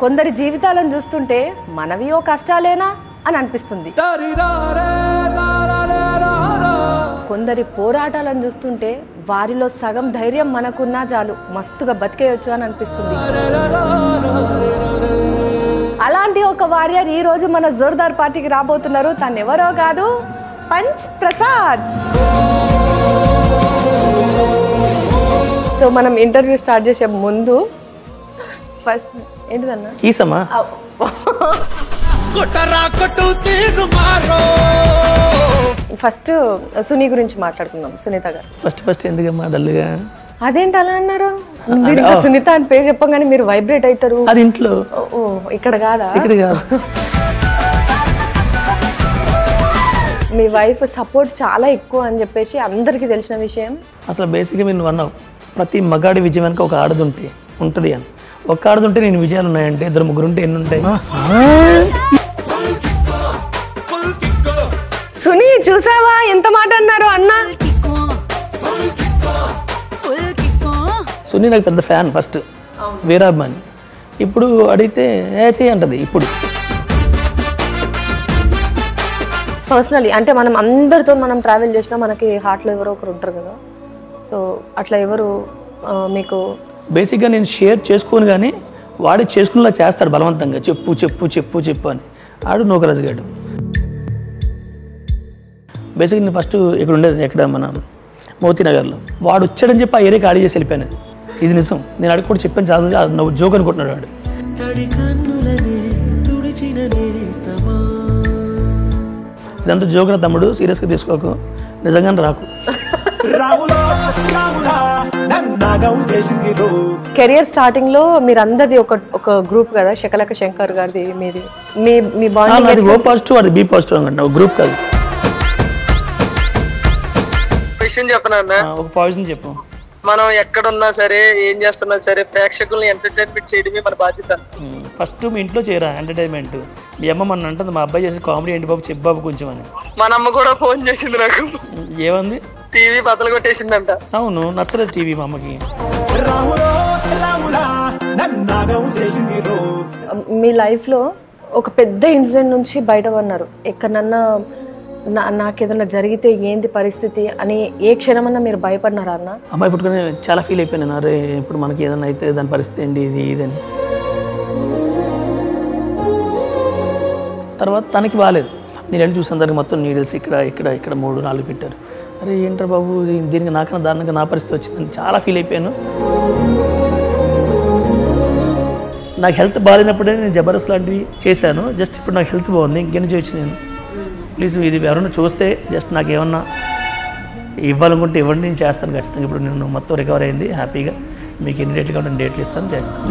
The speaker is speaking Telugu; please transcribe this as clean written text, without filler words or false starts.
కొందరి జీవితాలను చూస్తుంటే మనవి ఓ కష్టాలేనా అని అనిపిస్తుంది. కొందరి పోరాటాలను చూస్తుంటే వారిలో సగం ధైర్యం మనకున్నా చాలు మస్తుగా బతికేయొచ్చు అని అనిపిస్తుంది. అలాంటి ఒక వారియర్ ఈ రోజు మన జోర్దార్ పార్టీకి రాబోతున్నారు. తను ఎవరో కాదు, పంచ్ ప్రసాద్. సో మనం ఇంటర్వ్యూ స్టార్ట్ చేసే ముందు ఫస్ట్ ఏంటిదన్నా కీసమ్మా ఫస్ట్ సునీ గురించి మాట్లాడుకుందాం. సునీత గారు ఫస్ట్ ఎందుకమ్మా డల్గా? అదేంటి అలా అన్నారు? మీరు ఇంకా సునీత అని పేరు చెప్పగానే మీరు వైబ్రేట్ అవుతారు. అది ఇంట్లో. ఓ ఇక్కడ కాదా? ఇక్కడ కాదు. మీ వైఫ్ సపోర్ట్ చాలా ఎక్కువ అని చెప్పేసి అందరికీ తెలిసిన విషయం. అసలు బేసిక్గా మీరు అన్నావు ప్రతి మగాడి విజయం వెనక ఒక ఆడది ఉంటుంది అని. ఒక ఆడది ఉంటే నేను విజయాలు ఉన్నాయంటే ఇద్దరు ముగ్గురు ఉంటే ఎన్ని ఉంటాయి? సునీ చూసావా ఎంత మాట అన్నారు అన్న? సునీ నాకు పెద్ద ఫ్యాన్ ఫస్ట్, వీరాభిమాని. ఇప్పుడు అడిగితే చేయి అంటది. ఇప్పుడు పర్సనలీ అంటే మనం అందరితో మనం ట్రావెల్ చేసినా మనకి హార్ట్లో ఎవరో ఒకరు ఉంటారు కదా. సో అట్లా ఎవరు మీకు? బేసిక్గా నేను షేర్ చేసుకోను కానీ వాడే చేసుకునేలా చేస్తాడు బలవంతంగా. చెప్పు చెప్పు చెప్పు చెప్పు అని. ఆడు నూకరాజు గాడు. బేసిక్గా నేను ఫస్ట్ ఇక్కడ ఉండేది ఎక్కడ మన మోతీనగర్లో. వాడు వచ్చాడని చెప్పి ఆ ఏరియా ఖాళీ చేసి వెళ్ళిపోయాను. ఇది నిజం. నేను అడిగి కూడా చెప్పాను చాలా, నువ్వు జోక్ అనుకుంటున్నాడు వాడు. ఇదంతా జోక్ నా తమ్ముడు, సీరియస్గా తీసుకోకు, నిజంగానే రాకు. కెరియర్ స్టార్టింగ్ లో మీరు అందరిది ఒక గ్రూప్ కదా, శకలక శంకర్ గారిది మీది. మీ బాండింగ్ ఓ పాజిటివ్ అది బి పాజిటివ్ అనుకుంటా, ఒక గ్రూప్ కాదు. ఒక పాజిటివ్ చెప్పు. మనం ఎక్కడున్నా సరే ఏం చేస్తున్నా సరే ప్రేక్షకుల్ని ఎంటర్టైన్మెంట్ చేయడమే మన బాధ్యత. ఫస్ట్ మీ ఇంట్లో చేయరా ఎంటర్టైన్మెంట్. మీ అమ్మ మన అంటుంది మా అబ్బాయి చేసి కామెడీ ఏంటి బాబు చెప్పు బాబు కొంచెం అని. మన అమ్మ కూడా ఫోన్ చేసింది నాకు. ఏమంది? టీవీ బద్దలు కొట్టేసిందంట. అవును, నచ్చలేదు టీవీ మా అమ్మకి. మీ లైఫ్ లో ఒక పెద్ద ఇన్సిడెంట్ నుంచి బయటపడినారు. ఎక్కడన్నా నాకేదన్నా జరిగితే ఏంది పరిస్థితి అని ఏ క్షణమన్నా మీరు భయపడినారా అన్న? అమ్మాయి పుట్టుకొని చాలా ఫీల్ అయిపోయినాను. అరే ఇప్పుడు మనకి ఏదన్నా అయితే దాని పరిస్థితి ఏంటి ఇది ఇదని. తర్వాత తనకి బాగాలేదు. నేను వెళ్ళి చూసాను, దానికి మొత్తం నీడిల్స్ ఇక్కడ ఇక్కడ ఇక్కడ 3-4 పెట్టారు. అరే ఏంట్రా బాబు దీనికి నాకన్నా దారుణంగా నా పరిస్థితి వచ్చిందని చాలా ఫీల్ అయిపోయాను. నాకు హెల్త్ బాగాలేనప్పుడే నేను జబర్దస్త్ లాంటివి చేశాను. జస్ట్ ఇప్పుడు నాకు హెల్త్ బాగుంది, ఇంకేం చేయొచ్చు నేను. ప్లీజ్ ఇది ఎవరైనా చూస్తే జస్ట్ నాకు ఏమన్నా ఇవ్వాలనుకుంటే ఇవ్వండి, నేను చేస్తాను ఖచ్చితంగా. ఇప్పుడు నేను మొత్తం రికవర్ అయింది హ్యాపీగా. మీకు ఎన్ని డేట్లు కావాలంటే డేట్లు ఇస్తాను, చేస్తాను.